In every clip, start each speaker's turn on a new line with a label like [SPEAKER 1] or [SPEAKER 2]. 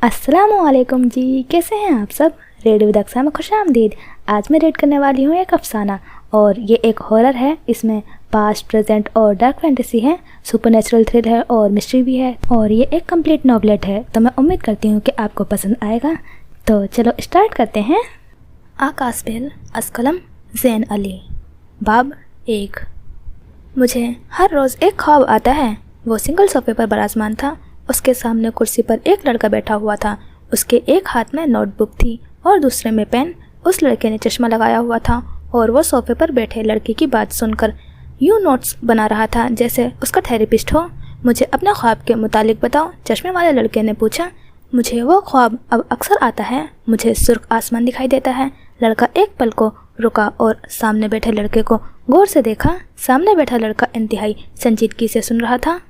[SPEAKER 1] अस्सलाम वालेकुम जी, कैसे हैं आप सब। रेड विद अक्सा में खुश आमदीद। आज मैं रेड करने वाली हूँ एक अफसाना, और ये एक हॉरर है। इसमें पास्ट, प्रेजेंट और डार्क फैंटेसी है, सुपरनेचुरल थ्रिल है और मिस्ट्री भी है, और ये एक कंप्लीट नॉवलेट है। तो मैं उम्मीद करती हूँ कि आपको पसंद आएगा। तो चलो स्टार्ट करते हैं। आकाश बेल अस्कलम ज़ैन अली। बाब 1। मुझे हर रोज़ एक ख्वाब आता है। वो सिंगल सोफे पर बराजमान था। उसके सामने कुर्सी पर एक लड़का बैठा हुआ था। उसके एक हाथ में नोटबुक थी और दूसरे में पेन। उस लड़के ने चश्मा लगाया हुआ था और वो सोफे पर बैठे लड़के की बात सुनकर यूँ नोट्स बना रहा था जैसे उसका थेरेपिस्ट हो। मुझे अपने ख्वाब के मुतालिक बताओ, चश्मे वाले लड़के ने पूछा। मुझे वो ख्वाब अब अक्सर आता है। मुझे सुर्ख आसमान दिखाई देता है। लड़का एक पल को रुका और सामने बैठे लड़के को गौर से देखा। सामने बैठा लड़का इंतहाई संजीदगी से सुन रहा था।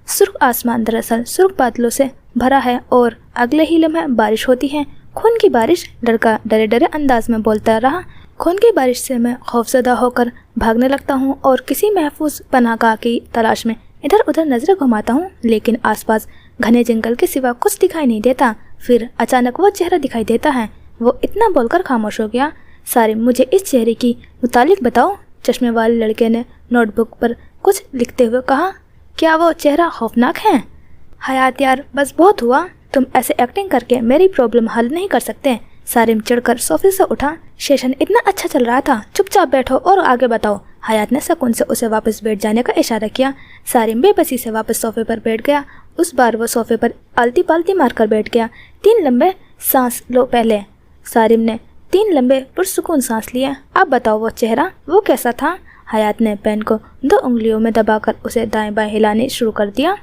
[SPEAKER 1] सुर्ख आसमान दरअसल सुर्ख बादलों से भरा है और अगले ही लम्हे बारिश होती है। खून की बारिश। लड़का डरे डरे अंदाज में बोलता रहा। खून की बारिश से मैं खौफजदा होकर भागने लगता हूँ और किसी महफूज पनाहगाह की तलाश में इधर उधर नजरें घुमाता हूँ, लेकिन आसपास घने जंगल के सिवा कुछ दिखाई नहीं देता। फिर अचानक वो चेहरा दिखाई देता है। वो इतना बोलकर खामोश हो गया। सारिम, मुझे इस चेहरे की मुतालिक बताओ। चश्मे वाले लड़के ने नोटबुक पर कुछ लिखते हुए कहा। क्या वो चेहरा खौफनाक है? हयात यार, बस बहुत हुआ। तुम ऐसे एक्टिंग करके मेरी प्रॉब्लम हल नहीं कर सकते। सारिम चिढ़कर सोफे से उठा। सेशन इतना अच्छा चल रहा था, चुपचाप बैठो और आगे बताओ। हयात ने सुकून से उसे वापस बैठ जाने का इशारा किया। सारिम बेबसी से वापस सोफे पर बैठ गया। उस बार वो सोफे पर आलती पालती मारकर बैठ गया। 3 लंबे सांस लो पहले। सारिम ने 3 लंबे पुरसुकून सांस लिए। अब बताओ वो चेहरा, वो कैसा था? हयात ने पेन को 2 उंगलियों में दबाकर उसे दाएं बाएं हिलाने शुरू कर दिया।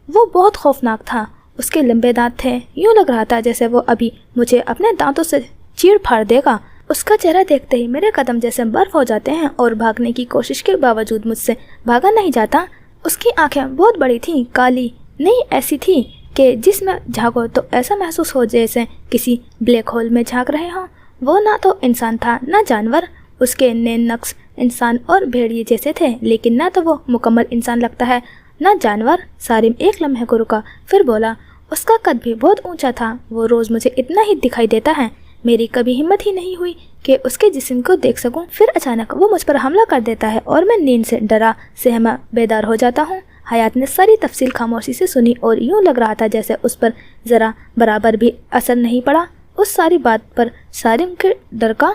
[SPEAKER 1] वो बहुत खौफनाक था। उसके लंबे दांत थे। यूँ लग रहा था जैसे वो अभी मुझे अपने दांतों से चीर फाड़ देगा। उसका चेहरा देखते ही मेरे कदम जैसे बर्फ हो जाते हैं और भागने की कोशिश के बावजूद मुझसे भागा नहीं जाता। उसकी आंखें बहुत बड़ी थीं, काली नहीं, ऐसी थी कि जिसमें झांको तो ऐसा महसूस हो जैसे किसी ब्लैक होल में झांक रहे हों। वो ना तो इंसान था ना जानवर। उसके नैन नक्श इंसान और भेड़िए जैसे थे, लेकिन ना तो वो मुकम्मल इंसान लगता है ना जानवर। सारिम एक लम्हे को रुका, फिर बोला। उसका कद भी बहुत ऊंचा था। वो रोज़ मुझे इतना ही दिखाई देता है। मेरी कभी हिम्मत ही नहीं हुई कि उसके जिस्म को देख सकूं। फिर अचानक वो मुझ पर हमला कर देता है और मैं नींद से डरा सहमा बेदार हो जाता हूँ। हयात ने सारी तफसील खामोशी से सुनी और यूँ लग रहा था जैसे उस पर ज़रा बराबर भी असर नहीं पड़ा उस सारी बात पर सारिम के डर का।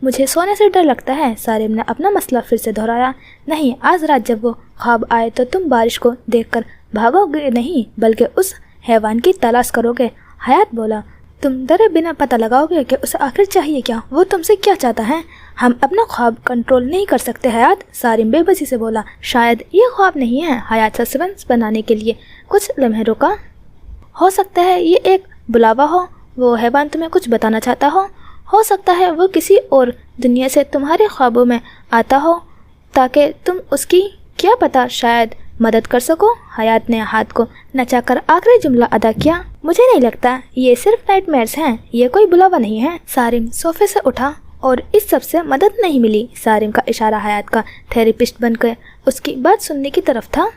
[SPEAKER 1] मुझे सोने से डर लगता है। सारिम ने अपना मसला फिर से दोहराया। नहीं, आज रात जब वो ख्वाब आए तो तुम बारिश को देखकर भागोगे नहीं, बल्कि उस हैवान की तलाश करोगे। हयात बोला। तुम डरे बिना पता लगाओगे कि उसे आखिर चाहिए क्या, वो तुमसे क्या चाहता है। हम अपना ख्वाब कंट्रोल नहीं कर सकते हयात। सारिम बेबसी से बोला। शायद ये ख्वाब नहीं है। हयात सस्पेंस बनाने के लिए कुछ लम्हे रुका। हो सकता है ये एक बुलावा हो। वो हैवान तुम्हें कुछ बताना चाहता हो सकता है वो किसी और दुनिया से तुम्हारे ख्वाबों में आता हो ताकि तुम उसकी, क्या पता, शायद मदद कर सको। हयात ने हाथ को नचाकर आखिरी जुमला अदा किया। मुझे नहीं लगता, ये सिर्फ नाइटमेयर्स हैं, ये कोई बुलावा नहीं है। सारिम सोफे से उठा और इस सब से मदद नहीं मिली। सारिम का इशारा हयात का थेरेपिस्ट बनकर उसकी बात सुनने की तरफ था।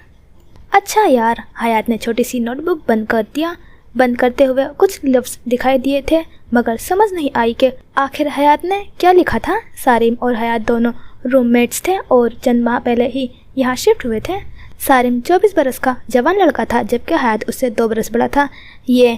[SPEAKER 1] अच्छा यार। हयात ने छोटी सी नोटबुक बंद कर दिया। बंद करते हुए कुछ लफ्ज़ दिखाई दिए थे, मगर समझ नहीं आई कि आखिर हयात ने क्या लिखा था। सारिम और हयात दोनों रूममेट्स थे और चंद माह पहले ही यहाँ शिफ्ट हुए थे। सारिम 24 बरस का जवान लड़का था, जबकि हयात उससे 2 बरस बड़ा था। ये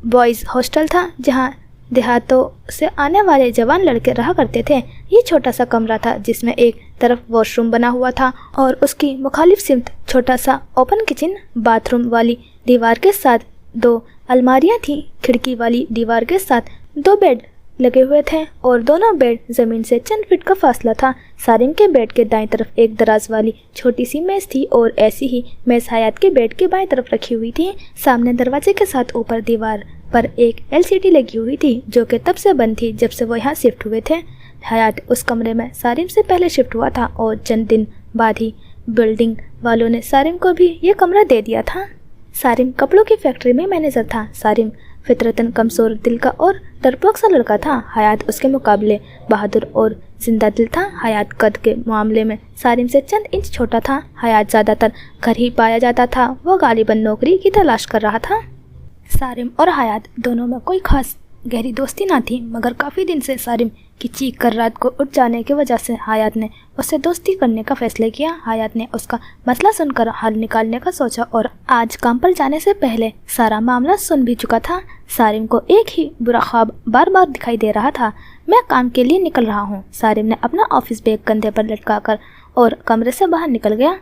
[SPEAKER 1] बॉयज़ हॉस्टल था जहाँ देहातों से आने वाले जवान लड़के रहा करते थे। ये छोटा सा कमरा था जिसमें एक तरफ वॉशरूम बना हुआ था और उसकी मुखालिफ सिमत छोटा सा ओपन किचन। बाथरूम वाली दीवार के साथ 2 अलमारियां थीं। खिड़की वाली दीवार के साथ 2 बेड लगे हुए थे और दोनों बेड ज़मीन से चंद फीट का फासला था। सारिम के बेड के दाईं तरफ एक दराज वाली छोटी सी मेज़ थी और ऐसी ही मेज़ हयात के बेड के बाईं तरफ रखी हुई थी। सामने दरवाजे के साथ ऊपर दीवार पर एक LCD लगी हुई थी जो कि तब से बंद थी जब से वो यहाँ शिफ्ट हुए थे। हयात उस कमरे में सारिम से पहले शिफ्ट हुआ था और चंद दिन बाद ही बिल्डिंग वालों ने सारिम को भी ये कमरा दे दिया था। सारिम कपड़ों की फैक्ट्री में मैनेजर था। सारिम फितरतन कमज़ोर दिल का और डरपोक सा लड़का था। हयात उसके मुकाबले बहादुर और जिंदा दिल था। हयात कद के मामले में सारिम से चंद इंच छोटा था। हयात ज़्यादातर घर ही पाया जाता था। वो गालिबन नौकरी की तलाश कर रहा था। सारिम और हयात दोनों में कोई खास गहरी दोस्ती ना थी, मगर काफ़ी दिन से सारिम की चीख कर रात को उठ जाने की वजह से हयात ने उससे दोस्ती करने का फैसला किया। हयात ने उसका मसला सुनकर हल निकालने का सोचा और आज काम पर जाने से पहले सारा मामला सुन भी चुका था। सारिम को एक ही बुरा ख्वाब बार बार दिखाई दे रहा था। मैं काम के लिए निकल रहा हूँ। सारिम ने अपना ऑफिस बैग कंधे पर लटका कर और कमरे से बाहर निकल गया।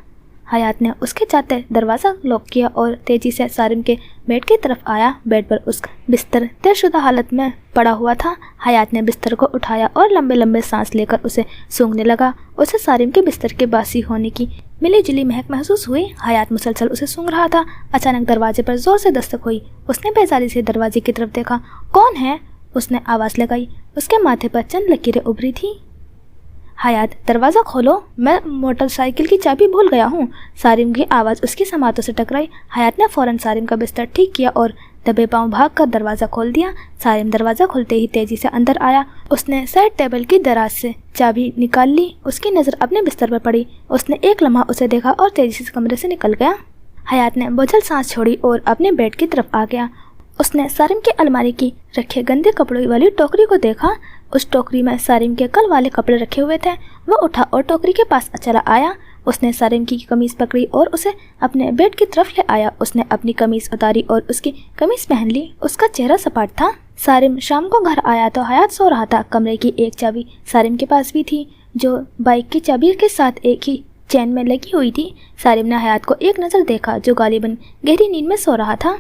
[SPEAKER 1] हयात ने उसके जाते दरवाज़ा लॉक किया और तेज़ी से सारिम के बेड की तरफ आया। बेड पर उसका बिस्तर तयशुदा हालत में पड़ा हुआ था। हयात ने बिस्तर को उठाया और लंबे लंबे सांस लेकर उसे सूंघने लगा। उसे सारिम के बिस्तर के बासी होने की मिली जुली महक महसूस हुई। हयात मुसलसल उसे सूंघ रहा था। अचानक दरवाजे पर जोर से दस्तक हुई। उसने बेजारी से दरवाजे की तरफ देखा। कौन है? उसने आवाज़ लगाई। उसके माथे पर चंद लकीरें उभरी थी। हयात, दरवाज़ा खोलो, मैं मोटरसाइकिल की चाबी भूल गया हूँ। सारिम की आवाज़ उसकी समातों से टकराई। हयात ने फ़ौरन सारिम का बिस्तर ठीक किया और दबे पांव भागकर दरवाज़ा खोल दिया। सारिम दरवाज़ा खोलते ही तेज़ी से अंदर आया। उसने साइड टेबल की दराज से चाबी निकाल ली। उसकी नज़र अपने बिस्तर पर पड़ी। उसने एक लम्हा उसे देखा और तेज़ी से कमरे से निकल गया। हयात ने बोझल सांस छोड़ी और अपने बेड की तरफ आ गया। उसने सारिम की अलमारी की रखे गंदे कपड़ों वाली टोकरी को देखा। उस टोकरी में सारिम के कल वाले कपड़े रखे हुए थे। वो उठा और टोकरी के पास चला आया। उसने सारिम की कमीज़ पकड़ी और उसे अपने बेड की तरफ ले आया। उसने अपनी कमीज़ उतारी और उसकी कमीज़ पहन ली। उसका चेहरा सपाट था। सारिम शाम को घर आया तो हयात सो रहा था। कमरे की एक चाबी सारिम के पास भी थी, जो बाइक की चाबी के साथ एक ही चैन में लगी हुई थी। सारिम ने हयात को एक नज़र देखा, जो गालिबन गहरी नींद में सो रहा था।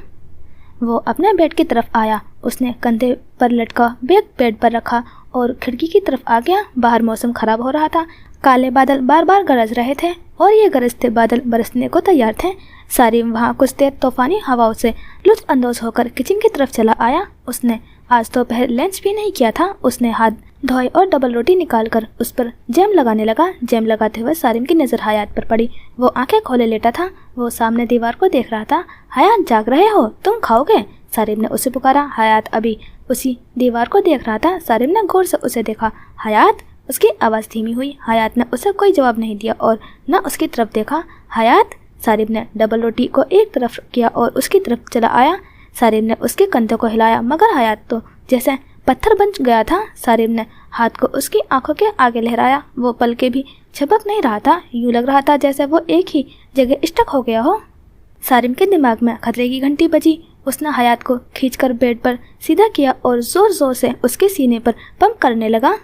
[SPEAKER 1] वो अपने बेड की तरफ आया। उसने कंधे पर लटका बैग बेड पर रखा और खिड़की की तरफ आ गया। बाहर मौसम खराब हो रहा था। काले बादल बार बार गरज रहे थे और ये गरजते बादल बरसने को तैयार थे। सारिम वहाँ कुछ देर तूफानी हवाओं से लुत्फ अंदोज होकर किचन की तरफ चला आया। उसने आज दोपहर लंच भी नहीं किया था। उसने हाथ धोए और डबल रोटी निकालकर उस पर जैम लगाने लगा। जैम लगाते हुए सारिम की नज़र हयात पर पड़ी। वो आंखें खोले लेटा था। वो सामने दीवार को देख रहा था। हयात, जाग रहे हो? तुम खाओगे? सारिम ने उसे पुकारा। हयात अभी उसी दीवार को देख रहा था। सारिम ने गौर से उसे देखा। हयात, उसकी आवाज़ धीमी हुई। हयात ने उसे कोई जवाब नहीं दिया और न उसकी तरफ देखा। हयात, सारिम ने डबल रोटी को एक तरफ किया और उसकी तरफ चला आया। सारिम ने उसके कंधों को हिलाया, मगर हयात तो जैसे पत्थर बन गया था। सारिम ने हाथ को उसकी आंखों के आगे लहराया। वो पल के भी झपक नहीं रहा था। यूँ लग रहा था जैसे वो एक ही जगह स्टक हो गया हो। सारिम के दिमाग में खतरे की घंटी बजी। उसने हयात को खींचकर बेड पर सीधा किया और ज़ोर ज़ोर से उसके सीने पर पंप करने लगा।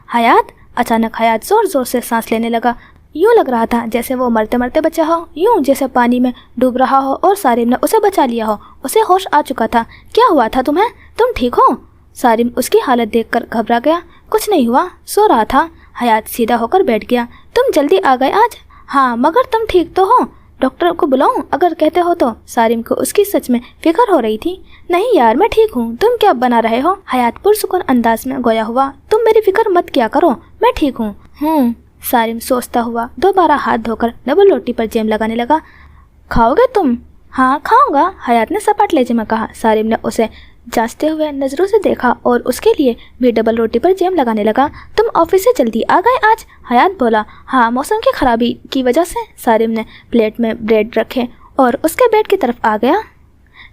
[SPEAKER 1] हयात, अचानक हयात ज़ोर ज़ोर से सांस लेने लगा। यूँ लग रहा था जैसे वो मरते मरते बचा हो, यूँ जैसे पानी में डूब रहा हो और सारिम ने उसे बचा लिया हो। उसे होश आ चुका था। क्या हुआ था तुम्हें? तुम ठीक हो? सारिम उसकी हालत देखकर घबरा गया। कुछ नहीं हुआ, सो रहा था। हयात सीधा होकर बैठ गया। तुम जल्दी आ गए आज? हाँ, मगर तुम ठीक तो हो? डॉक्टर को बुलाऊं अगर कहते हो तो? सारिम को उसकी सच में फिक्र हो रही थी। नहीं यार, मैं ठीक हूँ। तुम क्या बना रहे हो? हयात पुरसुकून अंदाज में गोया हुआ। तुम मेरी फिक्र मत किया करो, मैं ठीक हूँ। सारिम सोचता हुआ दोबारा हाथ धोकर डबल रोटी पर जैम लगाने लगा। खाओगे तुम? हाँ, खाऊंगा, हयात ने सपाट लहजे में कहा। सारिम ने उसे जांचते हुए नज़रों से देखा और उसके लिए भी डबल रोटी पर जैम लगाने लगा। तुम ऑफिस से जल्दी आ गए आज? हयात बोला। हाँ, मौसम की खराबी की वजह से। सारिम ने प्लेट में ब्रेड रखे और उसके बेड की तरफ आ गया।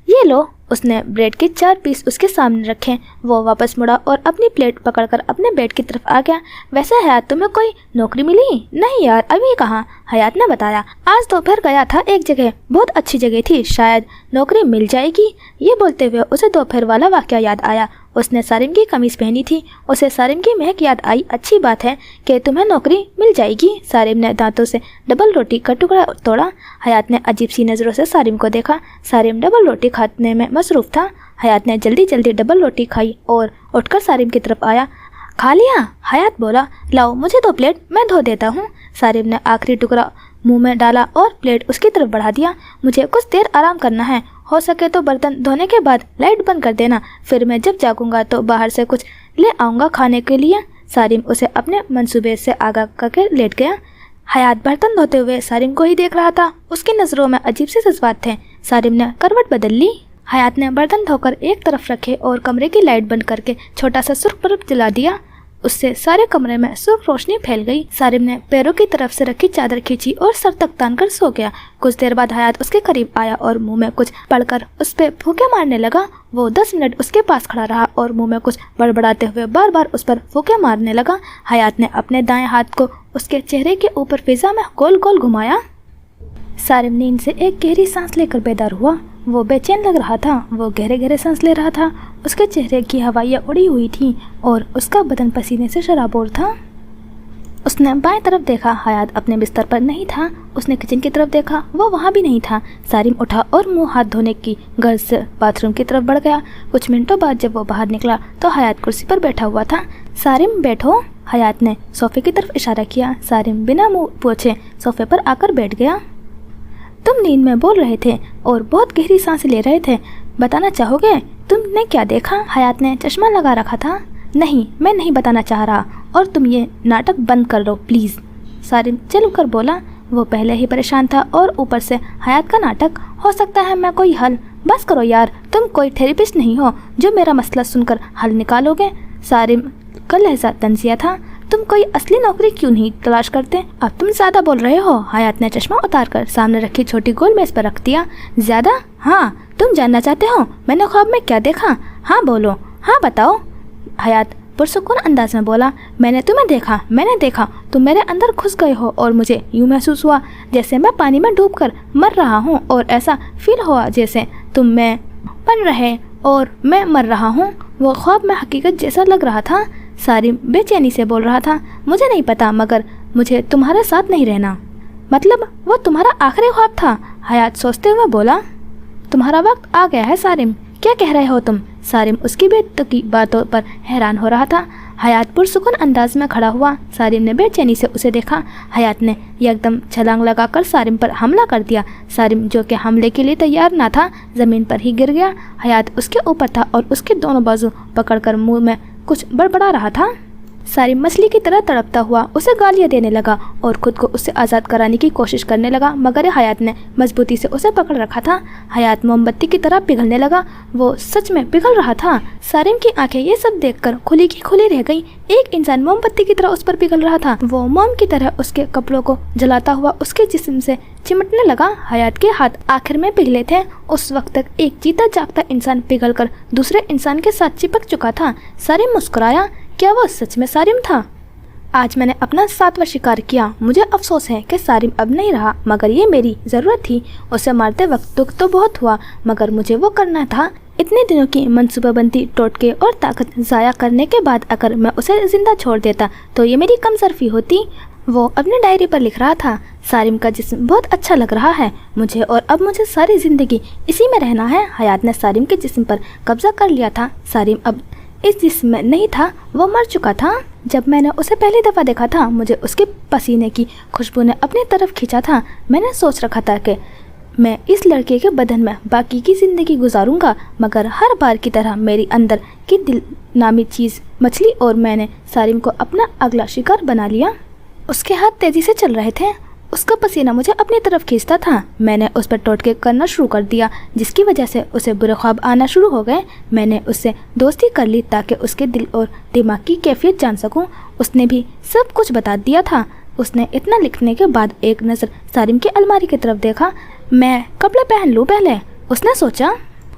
[SPEAKER 1] ये लो। उसने ब्रेड के 4 पीस उसके सामने रखे। वो वापस मुड़ा और अपनी प्लेट पकड़कर अपने बेड की तरफ आ गया। वैसे हयात, तुम्हें कोई नौकरी मिली? नहीं यार, अभी कहाँ, हयात ने बताया। आज दोपहर गया था एक जगह, बहुत अच्छी जगह थी, शायद नौकरी मिल जाएगी। ये बोलते हुए उसे दोपहर वाला वाक़या याद आया। उसने सारिम की कमीज़ पहनी थी। उसे सारिम की महक याद आई। अच्छी बात है कि तुम्हें नौकरी मिल जाएगी। सारिम ने दांतों से डबल रोटी का टुकड़ा तोड़ा। हयात ने अजीब सी नज़रों से सारिम को देखा। सारिम डबल रोटी खाने में मसरूफ़ था। हयात ने जल्दी जल्दी डबल रोटी खाई और उठकर सारिम की तरफ आया। खा लिया? हयात बोला। लाओ मुझे 2 प्लेट, मैं धो देता हूँ। सारिम ने आखिरी टुकड़ा मुंह में डाला और प्लेट उसकी तरफ बढ़ा दिया। मुझे कुछ देर आराम करना है। हो सके तो बर्तन धोने के बाद लाइट बंद कर देना, फिर मैं जब जागूंगा तो बाहर से कुछ ले आऊँगा खाने के लिए। सारिम उसे अपने मंसूबे से आगाह करके लेट गया। हयात बर्तन धोते हुए सारिम को ही देख रहा था। उसकी नज़रों में अजीब से जज्बात थे। सारिम ने करवट बदल ली। हयात ने बर्तन धोकर एक तरफ रखे और कमरे की लाइट बंद करके छोटा सा सुर्ख बल्ब जला दिया। उससे सारे कमरे में सुर्ख रोशनी फैल गई। सारिम ने पैरों की तरफ से रखी चादर खींची और सर तक तान कर सो गया। कुछ देर बाद हयात उसके करीब आया और मुंह में कुछ पड़कर उस पे फूंके मारने लगा। वो 10 मिनट उसके पास खड़ा रहा और मुंह में कुछ बड़बड़ाते हुए बार बार उस पर फूंके मारने लगा। हयात ने अपने दाएं हाथ को उसके चेहरे के ऊपर फिजा में गोल गोल घुमाया। सारिम नींद से एक गहरी सांस लेकर बेदार हुआ। वो बेचैन लग रहा था। वो गहरे गहरे सांस ले रहा था। उसके चेहरे की हवाइयाँ उड़ी हुई थीं और उसका बदन पसीने से शराबोर था। उसने बाएं तरफ देखा, हयात अपने बिस्तर पर नहीं था। उसने किचन की तरफ देखा, वो वहाँ भी नहीं था। सारिम उठा और मुंह हाथ धोने की गर्ज से बाथरूम की तरफ बढ़ गया। कुछ मिनटों बाद जब वो बाहर निकला तो हयात कुर्सी पर बैठा हुआ था। सारिम बैठो, हयात ने सोफे की तरफ इशारा किया। सारिम बिना मुँह पूछे सोफे पर आकर बैठ गया। तुम नींद में बोल रहे थे और बहुत गहरी सांसें ले रहे थे, बताना चाहोगे तुमने क्या देखा? हयात ने चश्मा लगा रखा था। नहीं, मैं नहीं बताना चाह रहा, और तुम ये नाटक बंद कर दो प्लीज़, सारिम चल कर बोला। वो पहले ही परेशान था और ऊपर से हयात का नाटक। हो सकता है मैं कोई हल, बस करो यार, तुम कोई थेरेपिस्ट नहीं हो जो मेरा मसला सुनकर हल निकालोगे। सारिम का लहजा तंजिया था। तुम कोई असली नौकरी क्यों नहीं तलाश करते? अब तुम ज़्यादा बोल रहे हो। हयात ने चश्मा उतारकर सामने रखी छोटी गोल मेज पर रख दिया। ज़्यादा? हाँ, तुम जानना चाहते हो मैंने ख्वाब में क्या देखा? हाँ बोलो, हाँ बताओ। हयात पुरसुकून अंदाज में बोला। मैंने तुम्हें देखा, मैंने देखा तुम मेरे अंदर घुस गए हो और मुझे यूँ महसूस हुआ जैसे मैं पानी में डूबकर मर रहा हूँ, और ऐसा फील हुआ जैसे तुम में बन रहे और मैं मर रहा हूँ। वो ख्वाब में हकीकत जैसा लग रहा था। सारिम बेचैनी से बोल रहा था। मुझे नहीं पता, मगर मुझे तुम्हारे साथ नहीं रहना। मतलब वो तुम्हारा आखिरी ख्वाब था? हयात सोचते हुए बोला। तुम्हारा वक्त आ गया है सारिम, क्या कह रहे हो तुम? सारिम उसकी बेतुकी बातों पर हैरान हो रहा था। हयात पुरसुकून अंदाज में खड़ा हुआ। सारिम ने बेचैनी से उसे देखा। हयात ने एकदम छलांग लगाकर सारिम पर हमला कर दिया। सारिम जो कि हमले के लिए तैयार ना था, ज़मीन पर ही गिर गया। हयात उसके ऊपर था और उसके दोनों बाजू पकड़कर मुंह में कुछ बड़बड़ा रहा था। सारिम मछली की तरह तड़पता हुआ उसे गालियाँ देने लगा और खुद को उससे आज़ाद कराने की कोशिश करने लगा, मगर हयात ने मजबूती से उसे पकड़ रखा था। हयात मोमबत्ती की तरह पिघलने लगा। वो सच में पिघल रहा था। सारिम की आंखें ये सब देखकर खुली की खुली रह गई। एक इंसान मोमबत्ती की तरह उस पर पिघल रहा था। वो मोम की तरह उसके कपड़ों को जलाता हुआ उसके जिस्म से चिमटने लगा। हयात के हाथ आखिर में पिघले थे। उस वक्त तक एक जीता जागता इंसान पिघलकर दूसरे इंसान के साथ चिपक चुका था। सारिम मुस्कुराया। क्या वो सच में सारिम था? आज मैंने अपना 7वां शिकार किया। मुझे अफसोस है कि सारिम अब नहीं रहा, मगर ये मेरी ज़रूरत थी। उसे मारते वक्त दुख तो बहुत हुआ, मगर मुझे वो करना था। इतने दिनों की मनसूबाबंदी, टोटके और ताकत ज़ाया करने के बाद अगर मैं उसे ज़िंदा छोड़ देता तो ये मेरी कमजोरी होती। वो अपनी डायरी पर लिख रहा था। सारिम का जिस्म बहुत अच्छा लग रहा है मुझे, और अब मुझे सारी ज़िंदगी इसी में रहना है। हयात ने सारिम के जिस्म पर कब्जा कर लिया था। सारिम अब इस जिस्म में नहीं था, वो मर चुका था। जब मैंने उसे पहली दफ़ा देखा था, मुझे उसके पसीने की खुशबू ने अपनी तरफ खींचा था। मैंने सोच रखा था कि मैं इस लड़के के बदन में बाकी की ज़िंदगी गुजारूंगा, मगर हर बार की तरह मेरी अंदर की दिल नामी चीज़ मछली और मैंने सारिम को अपना अगला शिकार बना लिया। उसके हाथ तेज़ी से चल रहे थे। उसका पसीना मुझे अपनी तरफ खींचता था। मैंने उस पर टोटके करना शुरू कर दिया, जिसकी वजह से उसे बुरे ख्वाब आना शुरू हो गए। मैंने उससे दोस्ती कर ली ताकि उसके दिल और दिमाग की कैफियत जान सकूं। उसने भी सब कुछ बता दिया था। उसने इतना लिखने के बाद एक नज़र सारिम की अलमारी की तरफ देखा। मैं कपड़े पहन लूँ पहले, उसने सोचा।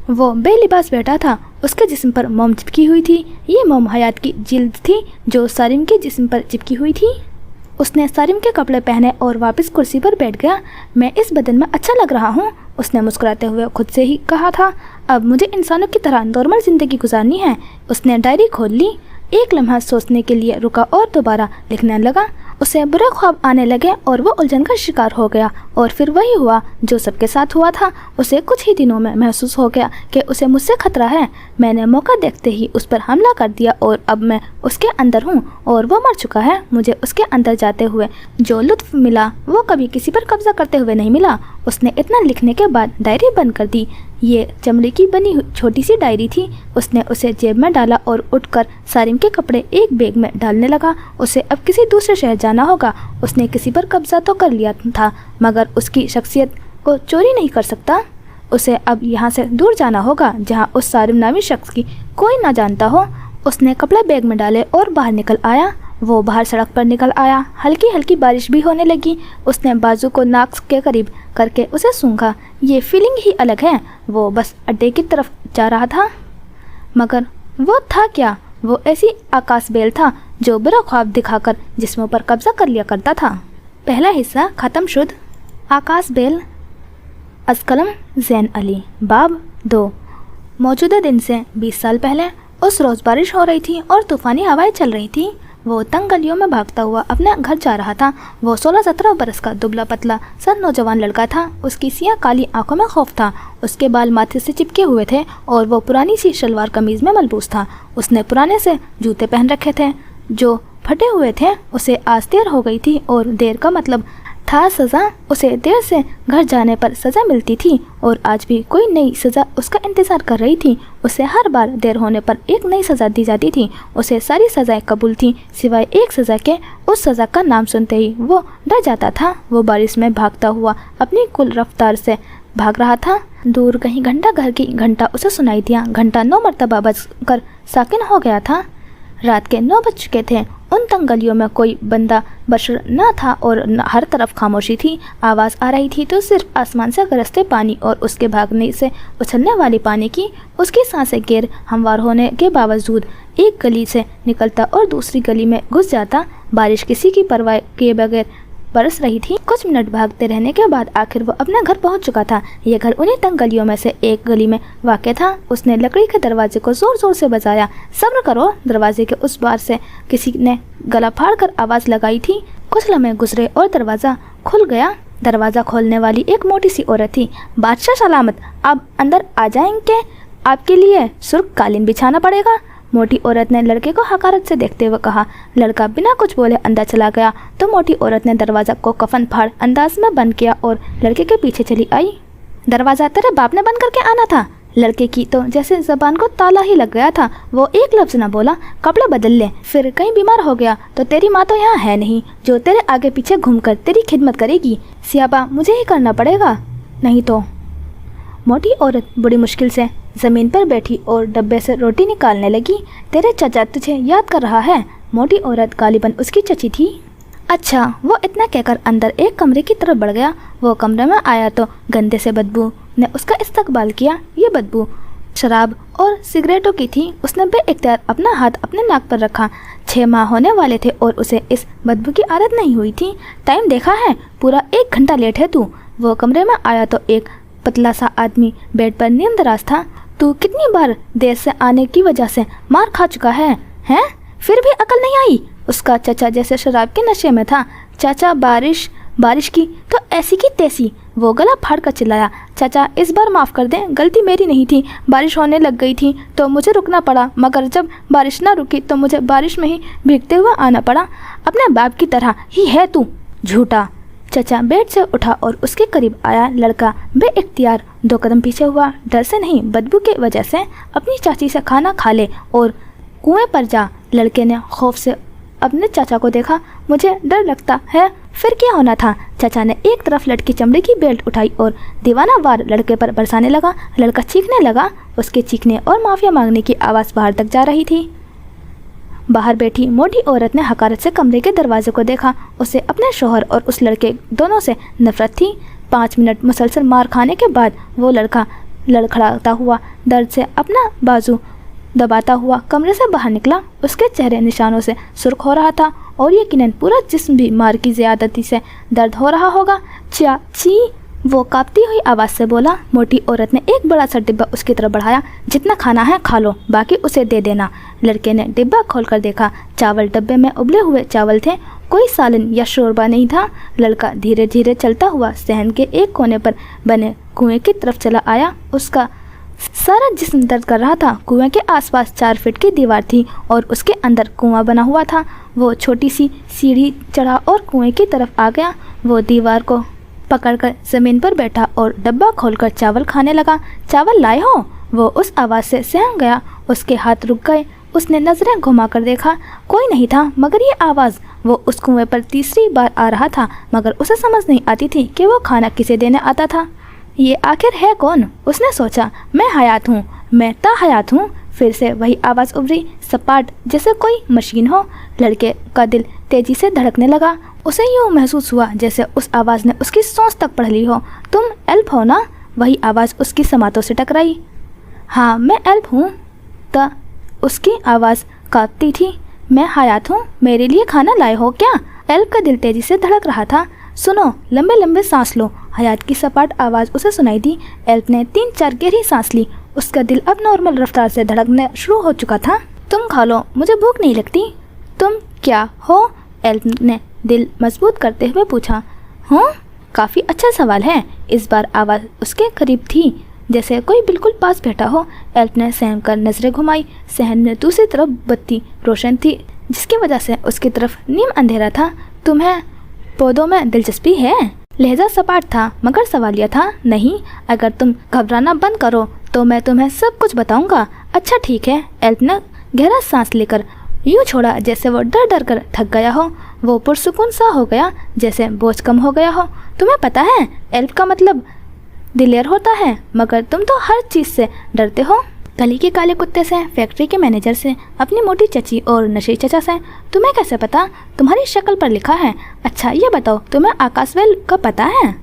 [SPEAKER 1] वो बेलिबास बैठा था। उसके जिस्म पर मोम चिपकी हुई थी। ये मोम हयात की जिल्द थी जो सारिम के जिस्म पर चिपकी हुई थी। उसने सारिम के कपड़े पहने और वापस कुर्सी पर बैठ गया। मैं इस बदन में अच्छा लग रहा हूँ, उसने मुस्कुराते हुए खुद से ही कहा था। अब मुझे इंसानों की तरह नॉर्मल ज़िंदगी गुजारनी है। उसने डायरी खोल ली। एक लम्हा सोचने के लिए रुका और दोबारा लिखने लगा। उसे बुरे ख्वाब आने लगे और वो उलझन का शिकार हो गया। और फिर वही हुआ जो सबके साथ हुआ था। उसे कुछ ही दिनों में महसूस हो गया कि उसे मुझसे खतरा है। मैंने मौका देखते ही उस पर हमला कर दिया और अब मैं उसके अंदर हूँ और वो मर चुका है। मुझे उसके अंदर जाते हुए जो लुत्फ मिला वो कभी किसी पर कब्जा करते हुए नहीं मिला। उसने इतना लिखने के बाद डायरी बंद कर दी। ये चमड़े की बनी छोटी सी डायरी थी। उसने उसे जेब में डाला और उठकर सारिम के कपड़े एक बैग में डालने लगा। उसे अब किसी दूसरे शहर जाना होगा। उसने किसी पर कब्जा तो कर लिया था, मगर उसकी शख्सियत को चोरी नहीं कर सकता। उसे अब यहाँ से दूर जाना होगा जहाँ उस सारिम नामी शख्स की कोई ना जानता हो। اس نے کپڑے بیگ میں ڈالے اور باہر نکل آیا۔ وہ باہر سڑک پر نکل آیا، ہلکی ہلکی بارش بھی ہونے لگی۔ اس نے بازو کو ناک کے قریب کر کے اسے سونگھا۔ یہ فیلنگ ہی الگ ہے۔ وہ بس اڈے کی طرف جا رہا تھا، مگر وہ تھا کیا؟ وہ ایسی آکاش بیل تھا جو برا خواب دکھا کر جسموں پر قبضہ کر لیا کرتا تھا۔ پہلا حصہ ختم شد۔ آکاش بیل از قلم زین علی۔ باب 2۔ موجودہ دن سے 20 سال پہلے اس روز بارش ہو رہی تھی اور طوفانی ہوائیں چل رہی تھی۔ وہ تنگ گلیوں میں بھاگتا ہوا اپنے گھر جا رہا تھا۔ وہ 16-17 برس کا دبلا پتلا سا نوجوان لڑکا تھا۔ اس کی سیاہ کالی آنکھوں میں خوف تھا۔ اس کے بال ماتھے سے چپکے ہوئے تھے اور وہ پرانی سی شلوار قمیض میں ملبوس تھا۔ اس نے پرانے سے جوتے پہن رکھے تھے جو پھٹے ہوئے تھے۔ اسے آج دیر ہو گئی تھی اور دیر کا مطلب تھا سزا۔ اسے دیر سے گھر جانے پر سزا ملتی تھی اور آج بھی کوئی نئی سزا اس کا انتظار کر رہی تھی۔ اسے ہر بار دیر ہونے پر ایک نئی سزا دی جاتی تھی۔ اسے ساری سزائیں قبول تھیں سوائے ایک سزا کے۔ اس سزا کا نام سنتے ہی وہ ڈر جاتا تھا۔ وہ بارش میں بھاگتا ہوا اپنی کل رفتار سے بھاگ رہا تھا۔ دور کہیں گھنٹہ گھر کی گھنٹا اسے سنائی دیا۔ گھنٹہ 9 مرتبہ بج کر ساکن ہو گیا تھا۔ رات کے 9 بج چکے تھے۔ ان تنگ گلیوں میں کوئی بندہ بشر نہ تھا اور ہر طرف خاموشی تھی۔ آواز آ رہی تھی تو صرف آسمان سے گرجتے پانی اور اس کے بھاگنے سے اچھلنے والے پانی کی۔ اس کی سانسیں غیر ہموار ہونے کے باوجود ایک گلی سے نکلتا اور دوسری گلی میں گھس جاتا۔ بارش کسی کی پرواہ کیے بغیر برس رہی تھی۔ کچھ منٹ بھاگتے رہنے کے بعد آخر وہ اپنے گھر پہنچ چکا تھا۔ یہ گھر انہیں تنگ گلیوں میں سے ایک گلی میں واقع تھا۔ اس نے لکڑی کے دروازے کو زور زور سے بجایا۔ صبر کرو، دروازے کے اس بار سے کسی نے گلا پھاڑ کر آواز لگائی تھی۔ کچھ لمحے گزرے اور دروازہ کھل گیا۔ دروازہ کھولنے والی ایک موٹی سی عورت تھی۔ بادشاہ سلامت، آپ اندر آ جائیں کہ آپ کے لیے سرخ قالین بچھانا پڑے گا، موٹی عورت نے لڑکے کو حقارت سے دیکھتے ہوئے کہا۔ لڑکا بنا کچھ بولے اندر چلا گیا تو موٹی عورت نے دروازہ کو کفن پھاڑ انداز میں بند کیا اور لڑکے کے پیچھے چلی آئی۔ دروازہ تیرے باپ نے بند کر کے آنا تھا۔ لڑکے کی تو جیسے زبان کو تالا ہی لگ گیا تھا۔ وہ ایک لفظ نہ بولا۔ کپڑے بدل لے، پھر کہیں بیمار ہو گیا تو تیری ماں تو یہاں ہے نہیں جو تیرے آگے پیچھے گھوم کر تیری خدمت کرے گی۔ سیابا مجھے ہی کرنا پڑے گا، نہیں تو۔ موٹی عورت بڑی مشکل سے زمین پر بیٹھی اور ڈبے سے روٹی نکالنے لگی۔ تیرے چچا تجھے یاد کر رہا ہے۔ موٹی عورت غالباً اس کی چچی تھی۔ اچھا، وہ اتنا کہہ کر اندر ایک کمرے کی طرف بڑھ گیا۔ وہ کمرے میں آیا تو گندے سے بدبو نے اس کا استقبال کیا۔ یہ بدبو شراب اور سگریٹوں کی تھی۔ اس نے بے اختیار اپنا ہاتھ اپنے ناک پر رکھا۔ 6 ماہ ہونے والے تھے اور اسے اس بدبو کی عادت نہیں ہوئی تھی۔ ٹائم دیکھا ہے؟ پورا 1 گھنٹا لیٹ ہے تو۔ وہ کمرے میں آیا تو ایک پتلا سا آدمی بیڈ پر نیم دراز تھا۔ تو کتنی بار دیر سے آنے کی وجہ سے مار کھا چکا ہے ہیں؟ پھر بھی عقل نہیں آئی؟ اس کا چچا جیسے شراب کے نشے میں تھا۔ چاچا بارش کی تو ایسی کی تیسی۔ وہ گلا پھاڑ کر چلایا۔ چاچا اس بار معاف کر دیں، غلطی میری نہیں تھی۔ بارش ہونے لگ گئی تھی تو مجھے رکنا پڑا، مگر جب بارش نہ رکی تو مجھے بارش میں ہی بھیگتے ہوئے آنا پڑا۔ اپنے باپ کی طرح ہی ہے تو، جھوٹا۔ چچا بیڈ سے اٹھا اور اس کے قریب آیا۔ لڑکا بے اختیار 2 قدم پیچھے ہوا۔ ڈر سے نہیں، بدبو کی وجہ سے۔ اپنی چاچی سے کھانا کھا لے اور کنویں پر جا۔ لڑکے نے خوف سے اپنے چاچا کو دیکھا۔ مجھے ڈر لگتا ہے۔ پھر کیا ہونا تھا؟ چاچا نے ایک طرف لٹکی چمڑے کی بیلٹ اٹھائی اور دیوانہ وار لڑکے پر برسانے لگا۔ لڑکا چیخنے لگا۔ اس کے چیخنے اور معافیا مانگنے کی آواز باہر تک جا رہی تھی۔ باہر بیٹھی موٹی عورت نے حقارت سے کمرے کے دروازے کو دیکھا۔ اسے اپنے شوہر اور اس لڑکے دونوں سے نفرت تھی۔ 5 منٹ مسلسل مار کھانے کے بعد وہ لڑکا لڑکھڑاتا ہوا درد سے اپنا بازو دباتا ہوا کمرے سے باہر نکلا۔ اس کے چہرے نشانوں سے سرخ ہو رہا تھا اور یقیناً پورا جسم بھی مار کی زیادتی سے درد ہو رہا ہوگا۔ چاچی، وہ کانپتی ہوئی آواز سے بولا۔ موٹی عورت نے ایک بڑا سا ڈبہ اس کی طرف بڑھایا۔ جتنا کھانا ہے کھا لو، باقی اسے دے دینا۔ لڑکے نے ڈبہ کھول کر دیکھا۔ چاول ڈبے میں ابلے ہوئے چاول تھے، کوئی سالن یا شوربہ نہیں تھا۔ لڑکا دھیرے دھیرے چلتا ہوا صحن کے ایک کونے پر بنے کنویں کی طرف چلا آیا۔ اس کا سارا جسم درد کر رہا تھا۔ کنویں کے آس پاس 4 فٹ کی دیوار تھی اور اس کے اندر کنواں بنا ہوا تھا۔ وہ چھوٹی سی سیڑھی چڑھا اور کنویں کی طرف آ گیا۔ وہ دیوار کو پکڑ کر زمین پر بیٹھا اور ڈبہ کھول کر چاول کھانے لگا۔ چاول لائے ہو؟ وہ اس آواز سے سہم گیا۔ اس کے ہاتھ رک گئے۔ اس نے نظریں گھما کر دیکھا، کوئی نہیں تھا، مگر یہ آواز۔ وہ اس کنویں پر تیسری بار آ رہا تھا، مگر اسے سمجھ نہیں آتی تھی کہ وہ کھانا کسے دینے آتا تھا۔ یہ آخر ہے کون؟ اس نے سوچا۔ میں حیات ہوں، میں تا حیات ہوں۔ फिर से वही आवाज़ उभरी, सपाट जैसे कोई मशीन हो। लड़के का दिल तेजी से धड़कने लगा। उसे यूँ महसूस हुआ जैसे उस आवाज़ ने उसकी सांस तक पढ़ ली हो। तुम एल्फ हो ना? वही आवाज़ उसकी समातों से टकराई। हाँ, मैं एल्फ हूँ। उसकी आवाज़ कांपती थी। मैं हयात हूँ, मेरे लिए खाना लाए हो क्या? एल्फ का दिल तेजी से धड़क रहा था। सुनो, लंबे लंबे सांस लो। हयात की सपाट आवाज़ उसे सुनाई दी। एल्फ ने 3-4 गहरी सांस ली। उसका दिल अब नॉर्मल रफ्तार से धड़कना शुरू हो चुका था। तुम खा लो, मुझे भूख नहीं लगती। तुम क्या हो? एल्फ ने दिल मजबूत करते हुए पूछा। हूँ? काफ़ी अच्छा सवाल है। इस बार आवाज़ उसके करीब थी, जैसे कोई बिल्कुल पास बैठा हो। एल्फ ने सहम कर नजरें घुमाई। सहन में दूसरी तरफ बत्ती रोशन थी, जिसकी वजह से उसकी तरफ नीम अंधेरा था। तुम्हें पौधों में दिलचस्पी है? लहजा सपाट था मगर सवालिया था। नहीं, अगर तुम घबराना बंद करो तो मैं तुम्हें सब कुछ बताऊंगा। अच्छा ठीक है। एल्फ ने गहरा सांस लेकर यूँ छोड़ा जैसे वो डर डर कर थक गया हो। वो पुरसुकून सा हो गया, जैसे बोझ कम हो गया हो। तुम्हें पता है, एल्फ का मतलब दिलेर होता है, मगर तुम तो हर चीज़ से डरते हो। गली के काले कुत्ते से, फैक्ट्री के मैनेजर से, अपनी मोटी चची और नशे चचा से। तुम्हें कैसे पता? तुम्हारी शक्ल पर लिखा है। अच्छा ये बताओ, तुम्हें आकाशबेल का पता है?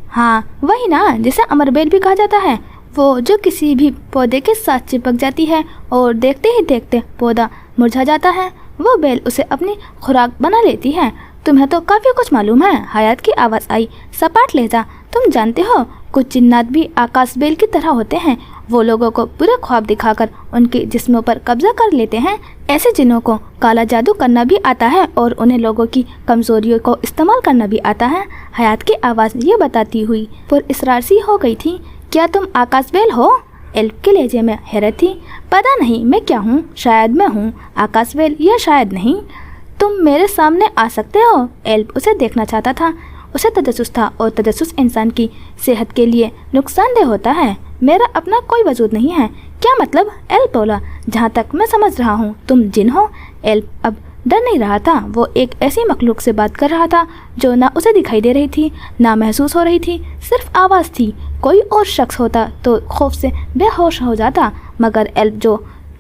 [SPEAKER 1] हाँ, वही ना जिसे अमरबेल भी कहा जाता है। वो जो किसी भी पौधे के साथ चिपक जाती है और देखते ही देखते पौधा मुरझा जाता है। वो बेल उसे अपनी खुराक बना लेती है। तुम्हें तो काफ़ी कुछ मालूम है। हयात की आवाज़ आई, सपाट लहजा। तुम जानते हो, कुछ जिन्नात भी आकाशबेल की तरह होते हैं। वो लोगों को बुरे ख्वाब दिखाकर उनके जिस्मों पर कब्जा कर लेते हैं। ऐसे जिन्हों को काला जादू करना भी आता है और उन्हें लोगों की कमजोरियों को इस्तेमाल करना भी आता है। हयात की आवाज़ ये बताती हुई पुरइसरार सी हो गई थी। क्या तुम आकाशबेल हो? एल्फ के लहजे में हैरत थी। पता नहीं मैं क्या हूँ, शायद मैं हूँ आकाशबेल या शायद नहीं। तुम मेरे सामने आ सकते हो। एल्फ उसे देखना चाहता था। उसे तजस्सुस था और तजस्सुस इंसान की सेहत के लिए नुकसानदेह होता है। मेरा अपना कोई वजूद नहीं है। क्या मतलब? एल्फ बोला। जहाँ तक मैं समझ रहा हूँ तुम जिन हो। एल्फ अब डर नहीं रहा था। वो एक ऐसी मखलूक से बात कर रहा था जो ना उसे दिखाई दे रही थी, ना महसूस हो रही थी, सिर्फ आवाज़ थी। कोई और शख्स होता तो खौफ से बेहोश हो जाता, मगर एल्फ जो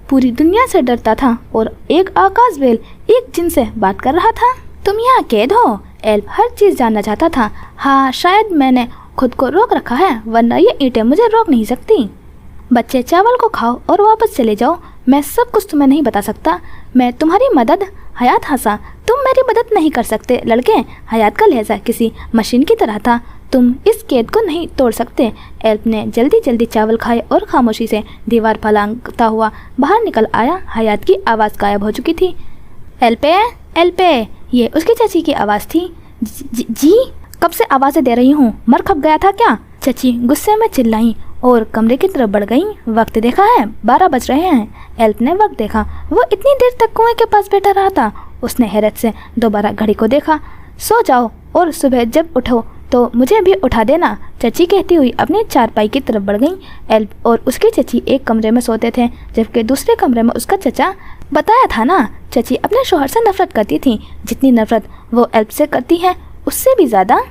[SPEAKER 1] पूरी दुनिया से डरता था और एक आकाशबेल, एक जिन से बात कर रहा था। तुम यहाँ कैद हो? एल्फ हर चीज़ जानना चाहता था। हाँ, शायद मैंने खुद को रोक रखा है, वरना ये ईंटें मुझे रोक नहीं सकती। बच्चे, चावल को खाओ और वापस चले जाओ। मैं सब कुछ तुम्हें नहीं बता सकता। मैं तुम्हारी मदद। हयात हंसा। तुम मेरी मदद नहीं कर सकते लड़के। हयात का लहजा किसी मशीन की तरह था। तुम इस कैद को नहीं तोड़ सकते। एल्फ ने जल्दी जल्दी चावल खाए और खामोशी से दीवार फलांगता हुआ बाहर निकल आया। हयात की आवाज़ गायब हो चुकी थी। एल्पे, एल्पे, ये उसकी चाची की आवाज़ थी। जी, कब से आवाज़ें दे रही हूँ, मर खप गया था क्या? चची गुस्से में चिल्लाई और कमरे की तरफ बढ़ गई। वक्त देखा है? 12 बज रहे हैं। एल्फ ने वक्त देखा। वो इतनी देर तक कुएं के पास बैठा रहा था। उसने हैरत से दोबारा घड़ी को देखा। सो जाओ और सुबह जब उठो तो मुझे भी उठा देना, चची कहती हुई अपनी चारपाई की तरफ बढ़ गई। एल्फ और उसकी चची एक कमरे में सोते थे, जबकि दूसरे कमरे में उसका चचा। बताया था ना, चची अपने शोहर से नफरत करती थी, जितनी नफरत वो एल्फ से करती है उससे भी ज़्यादा।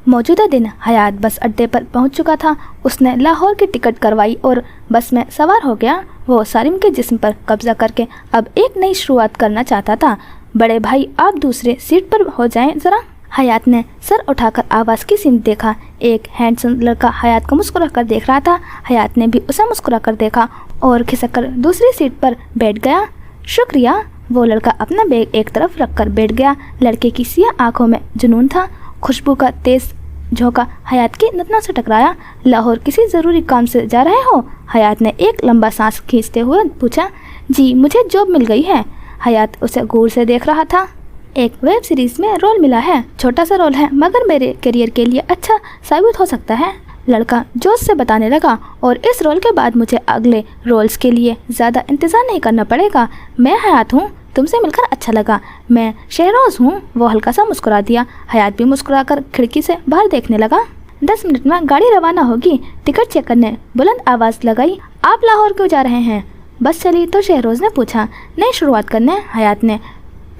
[SPEAKER 1] मौजूदा दिन हयात बस अड्डे पर पहुंच चुका था। उसने लाहौर की टिकट करवाई और बस में सवार हो गया। वो सारिम के जिस्म पर कब्जा करके अब एक नई शुरुआत करना चाहता था। बड़े भाई, आप दूसरे सीट पर हो जाएं ज़रा। हयात ने सर उठाकर आवाज़ की सिमत देखा। एक हैंडसम लड़का हयात को मुस्कुरा कर देख रहा था। हयात ने भी उसे मुस्कुरा कर देखा और खिसक कर दूसरी सीट पर बैठ गया। शुक्रिया। वो लड़का अपना बैग एक तरफ रखकर बैठ गया। लड़के की सियाह आंखों में जुनून था। खुशबू का तेज झोंका हयात की नथनों से टकराया। लाहौर किसी ज़रूरी काम से जा रहे हो? हयात ने एक लंबा सांस खींचते हुए पूछा। जी, मुझे जॉब मिल गई है। हयात उसे गौर से देख रहा था। एक वेब सीरीज़ में रोल मिला है। छोटा सा रोल है, मगर मेरे करियर के लिए अच्छा साबित हो सकता है, लड़का जोश से बताने लगा। और इस रोल के बाद मुझे अगले रोल्स के लिए ज़्यादा इंतज़ार नहीं करना पड़ेगा। मैं हयात हूँ, तुमसे मिलकर अच्छा लगा। मैं शहरोज़ हूँ। वो हल्का सा मुस्कुरा दिया। हयात भी मुस्कुराकर खिड़की से बाहर देखने लगा। 10 मिनट में गाड़ी रवाना होगी। टिकट चेक करने बुलंद आवाज़ लगाई। आप लाहौर क्यों जा रहे हैं? बस चली तो शहरोज़ ने पूछा। नई शुरुआत करने, हयात ने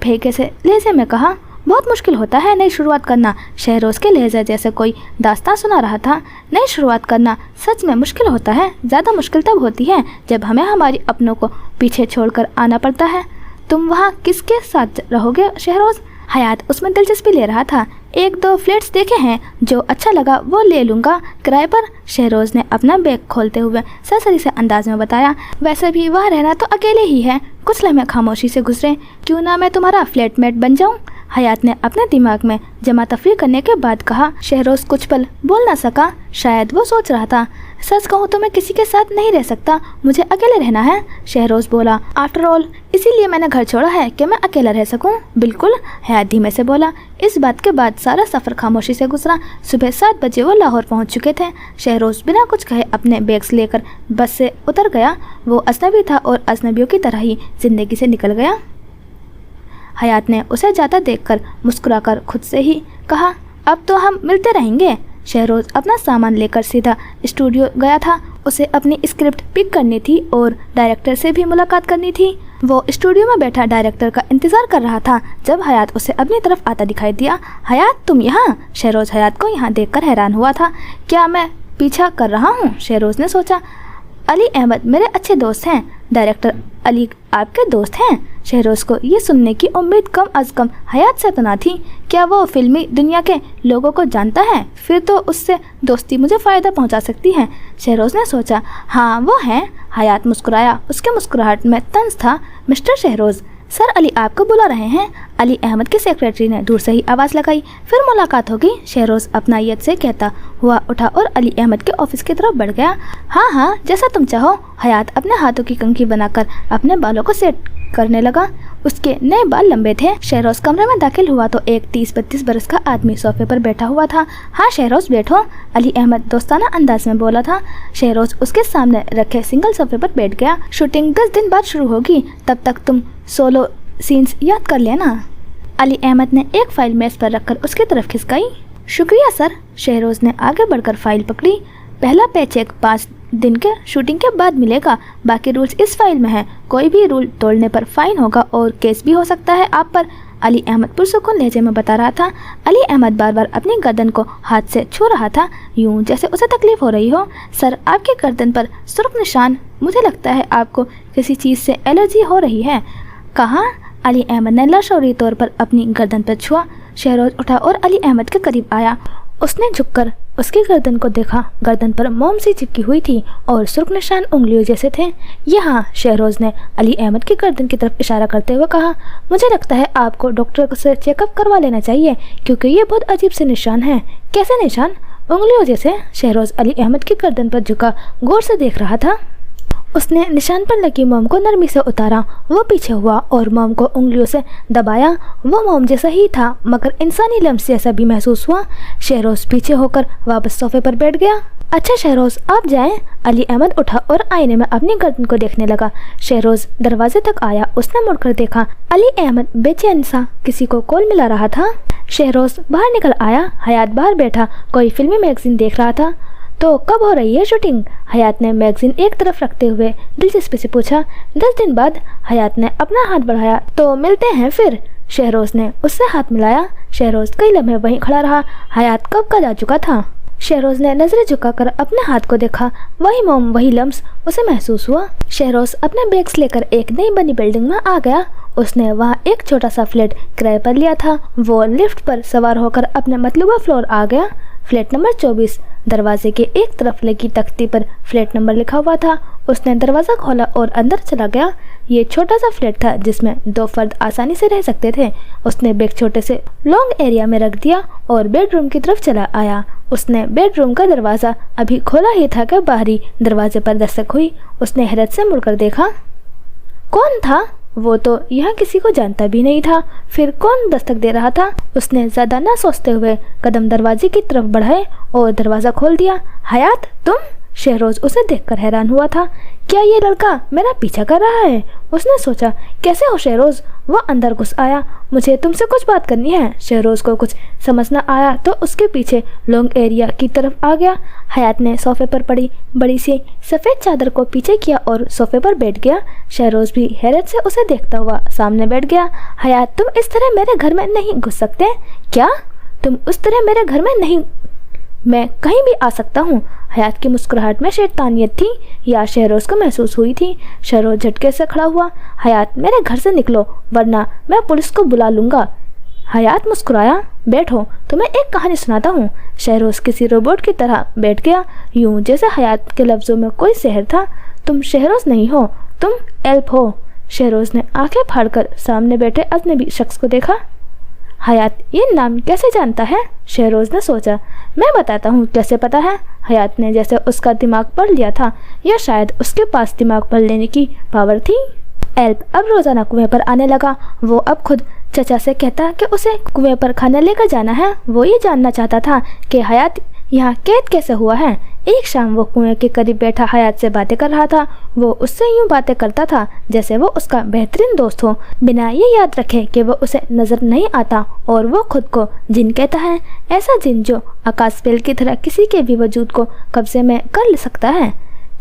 [SPEAKER 1] फेंके से लहजे में कहा। बहुत मुश्किल होता है नई शुरुआत करना। शहरोज़ के लहजे जैसे कोई दास्तां सुना रहा था। नई शुरुआत करना सच में मुश्किल होता है। ज़्यादा मुश्किल तब होती है जब हमें हमारी अपनों को पीछे छोड़कर आना पड़ता है। तुम वहाँ किसके साथ रहोगे शहरोज़? हयात उसमें दिलचस्पी ले रहा था। 1-2 फ्लैट्स देखे हैं, जो अच्छा लगा वो ले लूँगा किराए पर। शहरोज़ ने अपना बैग खोलते हुए सरसरी से अंदाज में बताया। वैसे भी वहाँ रहना तो अकेले ही है। कुछ लम्हे खामोशी से गुजरे। क्यों ना मैं तुम्हारा फ्लैटमेट बन जाऊँ? हयात ने अपने दिमाग में जमा तफरी करने के बाद कहा। शहरोज़ कुछ पल बोल ना सका। शायद वो सोच रहा था, सच कहूँ तो मैं किसी के साथ नहीं रह सकता, मुझे अकेले रहना है। शहरोज़ बोला, आफ्टर ऑल इसीलिए मैंने घर छोड़ा है कि मैं अकेला रह सकूं। बिल्कुल, हयात धीमे से बोला। इस बात के बाद सारा सफ़र खामोशी से गुजरा। सुबह 7 बजे वो लाहौर पहुंच चुके थे। शहरोज़ बिना कुछ कहे अपने बैग्स लेकर बस से उतर गया। वो अजनबी था और अजनबियों की तरह ही ज़िंदगी से निकल गया। हयात ने उसे जाता देखकर मुस्कुराकर खुद से ही कहा, अब तो हम मिलते रहेंगे। शहरोज़ अपना सामान लेकर सीधा स्टूडियो गया था। उसे अपनी स्क्रिप्ट पिक करनी थी और डायरेक्टर से भी मुलाकात करनी थी। वो स्टूडियो में बैठा डायरेक्टर का इंतज़ार कर रहा था जब हयात उसे अपनी तरफ आता दिखाई दिया। हयात, तुम यहाँ? शहरोज़ हयात को यहाँ देखकर हैरान हुआ था। क्या मैं पीछा कर रहा हूँ? शहरोज़ ने सोचा। अली अहमद मेरे अच्छे दोस्त हैं। डायरेक्टर अली आपके दोस्त हैं? शहरोज़ को ये सुनने की उम्मीद कम अज़ कम हयात से तो ना थी। क्या वो फिल्मी दुनिया के लोगों को जानता है? फिर तो उससे दोस्ती मुझे फ़ायदा पहुंचा सकती है। शहरोज़ ने सोचा। हाँ वो हैं। हयात मुस्कुराया। उसके मुस्कुराहट में तंज था। मिस्टर शहरोज़, सर अली आपको बुला रहे हैं। अली अहमद के सेक्रेटरी ने दूर से ही आवाज़ लगाई। फिर मुलाकात होगी। शहरोज़ अपना यत से कहता हुआ उठा और अली अहमद के ऑफिस की तरफ बढ़ गया। हाँ हाँ, जैसा तुम चाहो। हयात अपने हाथों की कंघी बनाकर अपने बालों को सेट करने लगा। उसके नए बाल लंबे थे। शहरोज़ कमरे में दाखिल हुआ तो एक 30-32 बरस का आदमी सोफे पर बैठा हुआ था। हाँ शहरोज़ बैठो, अली अहमद दोस्ताना अंदाज में बोला था। शहरोज़ उसके सामने रखे सिंगल सोफे पर बैठ गया। शूटिंग 10 दिन बाद शुरू होगी, तब तक तुम सोलो सीन्स याद कर लेना। अली अहमद ने एक फाइल मेज पर रखकर उसकी तरफ खिसकाई। शुक्रिया सर। शहरोज़ ने आगे बढ़कर फाइल पकड़ी। पहला पेचेक 5 दिन के शूटिंग के बाद मिलेगा। बाकी रूल्स इस फाइल में है। कोई भी रूल तोड़ने पर फाइन होगा और केस भी हो सकता है आप पर। अली अहमद पुरसुकून लहजे में बता रहा था। अली अहमद बार बार अपनी गर्दन को हाथ से छू रहा था, यूं जैसे उसे तकलीफ हो रही हो। सर आपके गर्दन पर सुर्ख निशान, मुझे लगता है आपको किसी चीज़ से एलर्जी हो रही है। कहाँ? अली अहमद ने लाशौरी तौर पर अपनी गर्दन पर छुआ। शहरोज़ उठा और अली अहमद के करीब आया। उसने झुककर उसकी गर्दन को देखा। गर्दन पर मोम सी चिपकी हुई थी और सुर्ख निशान उंगलियों जैसे थे। यहाँ शहरोज़ ने अली अहमद की गर्दन की तरफ इशारा करते हुए कहा, मुझे लगता है आपको डॉक्टर से चेकअप करवा लेना चाहिए क्योंकि ये बहुत अजीब से निशान हैं। कैसे निशान? उंगलियों जैसे। शहरोज़ अली अहमद की गर्दन पर झुका गौर से देख रहा था। उसने निशान पर लगी मोम को नरमी से उतारा। वो पीछे हुआ और मोम को उंगलियों से दबाया। वो मोम जैसा ही था मगर इंसानी लम्स जैसा भी महसूस हुआ। शहरोज़ पीछे होकर वापस सोफे पर बैठ गया। अच्छा शहरोज़ आप जाएं। अली अहमद उठा और आईने में अपनी गर्दन को देखने लगा। शहरोज़ दरवाजे तक आया। उसने मुड़कर देखा। अली अहमद बेचैन सा किसी को कॉल मिला रहा था। शहरोज़ बाहर निकल आया। हयात बाहर बैठा कोई फिल्मी मैगजीन देख रहा था। तो कब हो रही है शूटिंग? हयात ने मैगजीन एक तरफ रखते हुए दिलचस्पी से पूछा। 10 दिन बाद। हयात ने अपना हाथ बढ़ाया। तो मिलते हैं फिर। शहरोज़ ने उससे हाथ मिलाया। शहरोज़ कई लम्हे वहीं खड़ा रहा। हयात कब का जा चुका था। शहरोज़ ने नजरें झुकाकर अपने हाथ को देखा। वही मोम वही लम्स उसे महसूस हुआ। शहरोज़ अपने बैग्स लेकर एक नई बनी बिल्डिंग में आ गया। उसने वहाँ एक छोटा सा फ्लैट किराए पर लिया था। वो लिफ्ट पर सवार होकर अपने मतलूबा फ्लोर आ गया। Flat number 24। दरवाजे के एक तरफ लगी तख्ती पर फ्लैट नंबर लिखा हुआ था। उसने दरवाज़ा खोला और अंदर चला गया। ये छोटा सा फ्लैट था जिसमें 2 फर्द आसानी से रह सकते थे। उसने बैग छोटे से लॉन्ग एरिया में रख दिया और बेडरूम की तरफ चला आया। उसने बेडरूम का दरवाज़ा अभी खोला ही था कि बाहरी दरवाजे पर दस्तक हुई। उसने हैरत से मुड़कर देखा। कौन था? वो तो यहाँ किसी को जानता भी नहीं था। फिर कौन दस्तक दे रहा था? उसने ज़्यादा ना सोचते हुए कदम दरवाजे की तरफ बढ़ाए और दरवाज़ा खोल दिया। हयात तुम? शहरोज़ उसे देखकर हैरान हुआ था। क्या ये लड़का मेरा पीछा कर रहा है? उसने सोचा, कैसे हो शहरोज़? वह अंदर घुस आया। मुझे तुमसे कुछ बात करनी है। शहरोज़ को कुछ समझ न आया तो उसके पीछे लॉन्ग एरिया की तरफ आ गया। हयात ने सोफे पर पड़ी बड़ी सी सफ़ेद चादर को पीछे किया और सोफे पर बैठ गया। शहरोज़ भी हैरत से उसे देखता हुआ सामने बैठ गया। हयात, तुम इस तरह मेरे घर में नहीं घुस सकते। क्या? तुम उस तरह मेरे घर में नहीं? मैं कहीं भी आ सकता हूँ। हयात की मुस्कुराहट में शैतानियत थी या शहरोज़ को महसूस हुई थी। शहरोज़ झटके से खड़ा हुआ। हयात, मेरे घर से निकलो वरना मैं पुलिस को बुला लूँगा। हयात मुस्कुराया। बैठो, तुम्हें एक कहानी सुनाता हूँ। शहरोज़ किसी रोबोट की तरह बैठ गया, यूं जैसे हयात के लफ्ज़ों में कोई शहर था। तुम शहरोज़ नहीं हो, तुम एल्फ हो। शहरोज़ ने आंखें फाड़कर सामने बैठे अजनबी शख्स को देखा। हयात ये नाम कैसे जानता है? शहरोज़ ने सोचा। मैं बताता हूँ कैसे पता है। हयात ने जैसे उसका दिमाग पढ़ लिया था या शायद उसके पास दिमाग पढ़ लेने की पावर थी। एल्फ अब रोज़ाना कुएं पर आने लगा। वो अब खुद चचा से कहता कि उसे कुएं पर खाना लेकर जाना है। वो ये जानना चाहता था कि हयात यहाँ कैद कैसे हुआ है। एक शाम वो कुएं के करीब बैठा हयात से बातें कर रहा था। वो उससे यूं बातें करता था जैसे वो उसका बेहतरीन दोस्त हो, बिना ये याद रखे कि वो उसे नज़र नहीं आता और वो खुद को जिन कहता है। ऐसा जिन जो आकाश पेल की तरह किसी के भी वजूद को कब्जे में कर ले सकता है।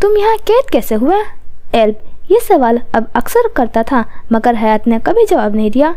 [SPEAKER 1] तुम यहाँ कैद कैसे हुए? एल्फ ये सवाल अब अक्सर करता था मगर हयात ने कभी जवाब नहीं दिया।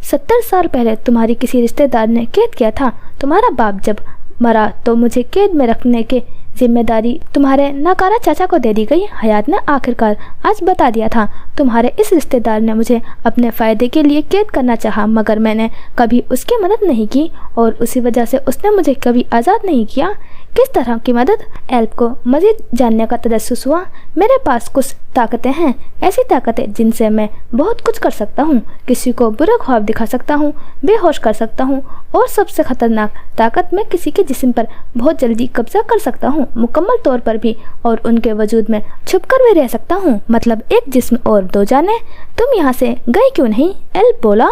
[SPEAKER 1] 70 साल पहले तुम्हारी किसी रिश्तेदार ने कैद किया था। तुम्हारा बाप जब मरा तो मुझे कैद में रखने की जिम्मेदारी तुम्हारे नाकारा चाचा को दे दी गई। हयात ने आखिरकार आज बता दिया था। तुम्हारे इस रिश्तेदार ने मुझे अपने फ़ायदे के लिए कैद करना चाहा मगर मैंने कभी उसकी मदद नहीं की और उसी वजह से उसने मुझे कभी आज़ाद नहीं किया। किस तरह की मदद? एल्फ को मज़ीद जानने का तजस्सुस हुआ। मेरे पास कुछ ताकतें हैं, ऐसी ताकतें जिनसे मैं बहुत कुछ कर सकता हूँ। किसी को बुरा ख्वाब दिखा सकता हूँ, बेहोश कर सकता हूँ और सबसे ख़तरनाक ताकत, मैं किसी के जिस्म पर बहुत जल्दी कब्जा कर सकता हूँ, मुकम्मल तौर पर भी, और उनके वजूद में छुप कर भी रह सकता हूँ। मतलब एक जिस्म और दो जानें। तुम यहाँ से गए क्यों नहीं? एल्फ बोला।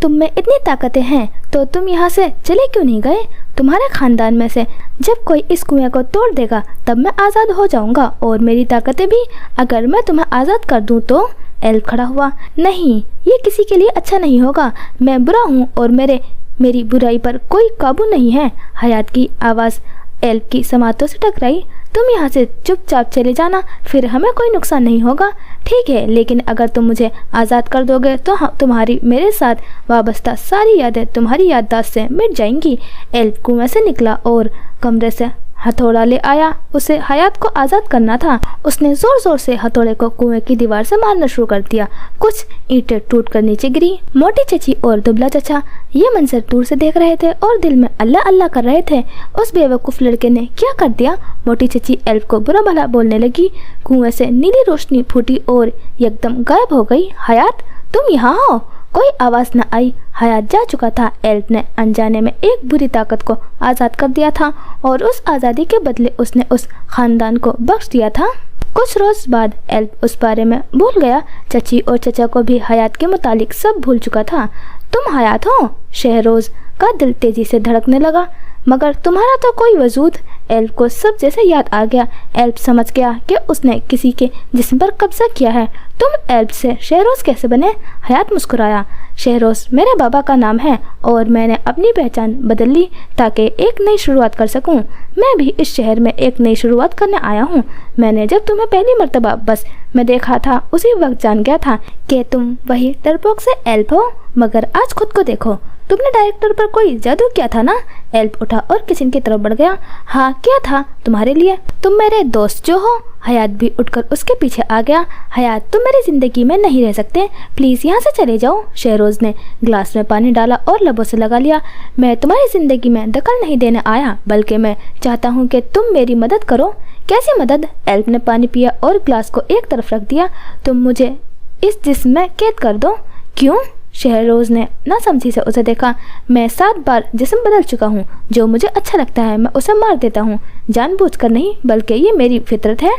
[SPEAKER 1] तुम में इतनी ताकतें हैं तो तुम यहाँ से चले क्यों नहीं गए? तुम्हारे खानदान में से जब कोई इस कुएं को तोड़ देगा तब मैं आज़ाद हो जाऊंगा और मेरी ताकतें भी। अगर मैं तुम्हें आज़ाद कर दूं तो? एल्फ खड़ा हुआ। नहीं, ये किसी के लिए अच्छा नहीं होगा। मैं बुरा हूँ और मेरी बुराई पर कोई काबू नहीं है। हयात की आवाज़ एल्फ की समातों से टकराई। तुम यहाँ से चुपचाप चले जाना, फिर हमें कोई नुकसान नहीं होगा। ठीक है, लेकिन अगर तुम मुझे आज़ाद कर दोगे तो तुम्हारी मेरे साथ वाबस्ता सारी यादें तुम्हारी याददाश्त से मिट जाएंगी। एल्फ कुएं से निकला और कमरे से हथौड़ा ले आया। उसे हयात को आज़ाद करना था। उसने ज़ोर ज़ोर से हथौड़े को कुएं की दीवार से मारना शुरू कर दिया। कुछ ईंटें टूट कर नीचे गिरी। मोटी चची और दुबला चचा ये मंजर दूर से देख रहे थे और दिल में अल्लाह अल्लाह कर रहे थे। उस बेवकूफ़ लड़के ने क्या कर दिया? मोटी चची एल्फ को बुरा भला बोलने लगी। कुएं से नीली रोशनी फूटी और एकदम गायब हो गई। हयात, तुम यहाँ हो? कोई आवाज़ न आई। हयात जा चुका था। एल्फ ने अनजाने में एक बुरी ताकत को आज़ाद कर दिया था और उस आज़ादी के बदले उसने उस खानदान को बख्श दिया था। कुछ रोज़ बाद एल्फ उस बारे में भूल गया। चची और चचा को भी हयात के मुतालिक सब भूल चुका था। तुम हयात हो? शहरोज़ का दिल तेज़ी से धड़कने लगा। मगर तुम्हारा तो कोई वजूद। एल्फ को सब जैसे याद आ गया। एल्फ समझ गया कि उसने किसी के जिस्म पर कब्जा किया है। तुम एल्फ से शहरोज़ कैसे बने? हयात मुस्कुराया। शहरोज़ मेरे बाबा का नाम है और मैंने अपनी पहचान बदल ली ताकि एक नई शुरुआत कर सकूं। मैं भी इस शहर में एक नई शुरुआत करने आया हूं। मैंने जब तुम्हें पहली मर्तबा बस में देखा था उसी वक्त जान गया था कि तुम वही डरपोक से एल्फ हो। मगर आज खुद को देखो, तुमने डायरेक्टर पर कोई जादू किया था ना? एल्फ उठा और किचन की तरफ बढ़ गया। हाँ, क्या था तुम्हारे लिए? तुम मेरे दोस्त जो हो। हयात भी उठकर उसके पीछे आ गया। हयात, तुम मेरी ज़िंदगी में नहीं रह सकते, प्लीज़ यहाँ से चले जाओ। शहरोज़ ने गिलास में पानी डाला और लबों से लगा लिया। मैं तुम्हारी ज़िंदगी में दखल नहीं देने आया, बल्कि मैं चाहता हूँ कि तुम मेरी मदद करो। कैसी मदद? एल्फ ने पानी पिया और गिलास को एक तरफ रख दिया। तुम मुझे इस जिस्म में कैद कर दो। क्यों? शहरोज़ ने नासमझी से उसे देखा। मैं 7 बार जिस्म बदल चुका हूँ। जो मुझे अच्छा लगता है मैं उसे मार देता हूँ, जानबूझकर नहीं, बल्कि ये मेरी फितरत है।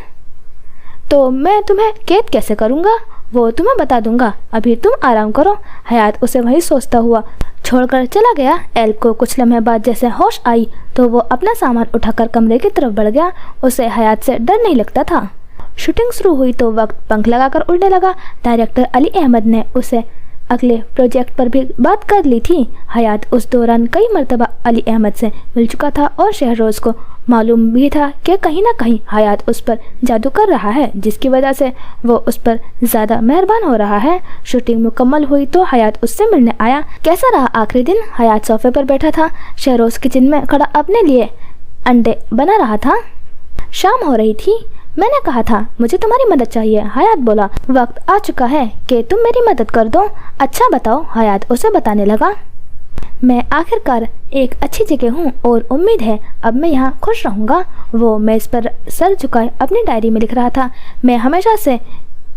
[SPEAKER 1] तो मैं तुम्हें कैद कैसे करूँगा वो तुम्हें बता दूंगा। अभी तुम आराम करो। हयात उसे वही सोचता हुआ छोड़कर चला गया। एल्फ को कुछ लम्हे बाद जैसे होश आई तो वो अपना सामान उठाकर कमरे की तरफ बढ़ गया। उसे हयात से डर नहीं लगता था। शूटिंग शुरू हुई तो वक्त पंख लगाकर उड़ने लगा। डायरेक्टर अली अहमद ने उसे अगले प्रोजेक्ट पर भी बात कर ली थी। हयात उस दौरान कई मर्तबा अली अहमद से मिल चुका था और शहरोज को मालूम भी था कि कहीं ना कहीं हयात उस पर जादू कर रहा है, जिसकी वजह से वो उस पर ज़्यादा मेहरबान हो रहा है। शूटिंग मुकम्मल हुई तो हयात उससे मिलने आया। कैसा रहा आखिरी दिन? हयात सोफे पर बैठा था, शहरोज किचन में खड़ा अपने लिए अंडे बना रहा था। शाम हो रही थी। मैंने कहा था मुझे तुम्हारी मदद चाहिए। हयात बोला, वक्त आ चुका है कि तुम मेरी मदद कर दो। अच्छा बताओ, हयात उसे बताने लगा। मैं आखिरकार एक अच्छी जगह हूँ और उम्मीद है अब मैं यहाँ खुश रहूँगा। वो मेज़ पर सर झुकाए अपनी डायरी में लिख रहा था। मैं हमेशा से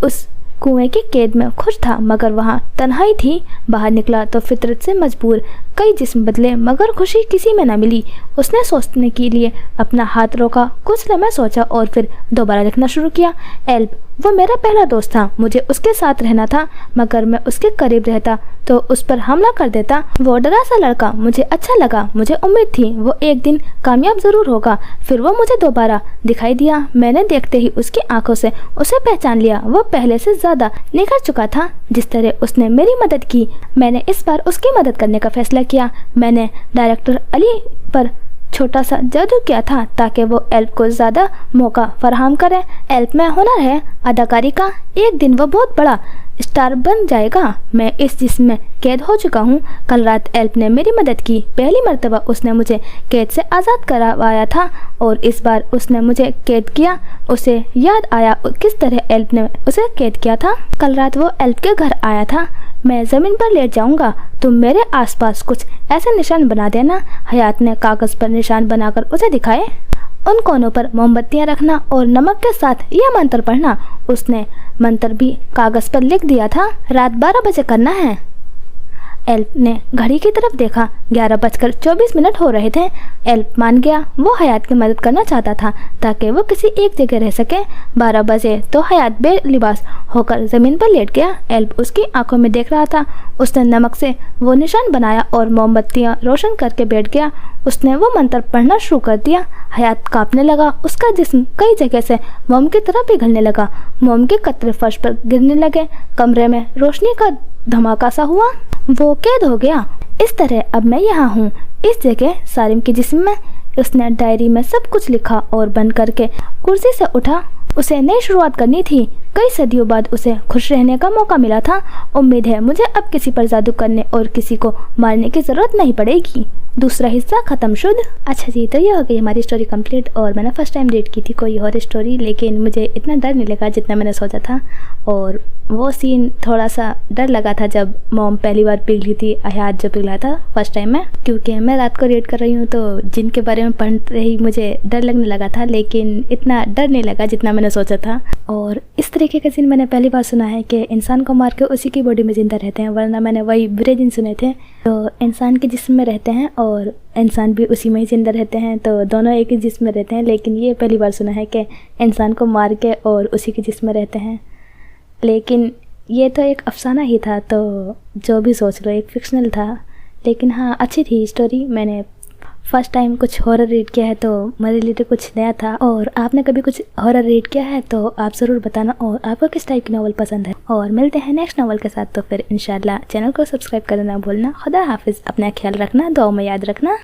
[SPEAKER 1] उस कुएं की कैद में खुश था, मगर वहाँ तन्हाई थी। बाहर निकला तो फितरत से मजबूर कई जिस्म बदले, मगर खुशी किसी में न मिली। उसने सोचने के लिए अपना हाथ रोका, कुछ लम्हे सोचा और फिर दोबारा लिखना शुरू किया। एल्ब, वो मेरा पहला दोस्त था। मुझे उसके साथ रहना था, मगर मैं उसके करीब रहता तो उस पर हमला कर देता। वो डरा सा लड़का मुझे अच्छा लगा। मुझे उम्मीद थी वो एक दिन कामयाब ज़रूर होगा। फिर वो मुझे दोबारा दिखाई दिया। मैंने देखते ही उसकी आंखों से उसे पहचान लिया। वो पहले से ज़्यादा निखर चुका था। जिस तरह उसने मेरी मदद की, मैंने इस बार उसकी मदद करने का फैसला किया। मैंने डायरेक्टर अली पर छोटा सा जादू किया था ताकि वो एल्ब को ज़्यादा मौका फराहम करे। एल्ब में हुनर है अदाकारी का, एक दिन वो बहुत बड़ा स्टार बन जाएगा। मैं इस जिस्म में कैद हो चुका हूँ। कल रात एल्ब ने मेरी मदद की। पहली मर्तबा उसने मुझे कैद से आज़ाद करवाया था और इस बार उसने मुझे कैद किया। उसे याद आया किस तरह एल्ब ने उसे कैद किया था। कल रात वो एल्ब के घर आया था। मैं ज़मीन पर लेट जाऊंगा, तुम मेरे आसपास कुछ ऐसे निशान बना देना। हयात ने कागज़ पर निशान बनाकर उसे दिखाए। उन कोनों पर मोमबत्तियां रखना और नमक के साथ यह मंत्र पढ़ना। उसने मंत्र भी कागज़ पर लिख दिया था। रात 12 बजे करना है। एल्ब ने घड़ी की तरफ देखा। 11:24 हो रहे थे। एल्ब मान गया। वो हयात की मदद करना चाहता था ताकि वो किसी एक जगह रह सके। 12 बजे तो हयात बेलिबास होकर ज़मीन पर लेट गया। एल्ब उसकी आंखों में देख रहा था। उसने नमक से वो निशान बनाया और मोमबत्तियां रोशन करके बैठ गया। उसने वो मंत्र पढ़ना शुरू कर दिया। हयात कांपने लगा। उसका जिस्म कई जगह से मोम की तरह पिघलने लगा। मोम के कतरे फर्श पर गिरने लगे। कमरे में रोशनी का धमाका सा हुआ। वो कैद हो गया। इस तरह अब मैं यहाँ हूँ, इस जगह सारिम के जिस्म में। उसने डायरी में सब कुछ लिखा और बंद करके कुर्सी से उठा। उसे नई शुरुआत करनी थी। कई सदियों बाद उसे खुश रहने का मौका मिला था। उम्मीद है मुझे अब किसी पर जादू करने और किसी को मारने की ज़रूरत नहीं पड़ेगी। दूसरा हिस्सा ख़त्म शुद्ध। अच्छा जी, तो ये हो गई हमारी स्टोरी कंप्लीट। और मैंने फर्स्ट टाइम रीड की थी कोई हॉरर स्टोरी, लेकिन मुझे इतना डर नहीं लगा जितना मैंने सोचा था। और वो सीन थोड़ा सा डर लगा था जब मॉम पहली बार पिघली थी, हयात जो पिघला था फर्स्ट टाइम में, क्योंकि मैं रात को रीड कर रही हूँ तो जिनके बारे में पढ़ते ही मुझे डर लगने लगा था, लेकिन इतना डर नहीं लगा जितना मैंने सोचा था। और इस तरीके का सीन मैंने पहली बार सुना है कि इंसान को मार के उसी की बॉडी में जिंदा रहते हैं, वरना मैंने वही बुरे जिन सुने थे तो इंसान के जिस्म में रहते हैं और इंसान भी उसी में ही जिंदा रहते हैं, तो दोनों एक ही जिस्म में रहते हैं। लेकिन ये पहली बार सुना है कि इंसान को मार के और उसी के जिस्म में रहते हैं। लेकिन ये तो एक अफसाना ही था, तो जो भी सोच लो एक फिक्शनल था। लेकिन हाँ, अच्छी थी स्टोरी। मैंने फर्स्ट टाइम कुछ हॉरर रीड किया है तो मेरे लिए तो कुछ नया था। और आपने कभी कुछ हॉरर रीड किया है तो आप ज़रूर बताना, और आपको किस टाइप की नॉवल पसंद है। और मिलते हैं नेक्स्ट नॉवल के साथ। तो फिर इंशाल्लाह चैनल को सब्सक्राइब करना ना भूलना। खुदा हाफिज़। अपना ख्याल रखना, दुआ में याद रखना।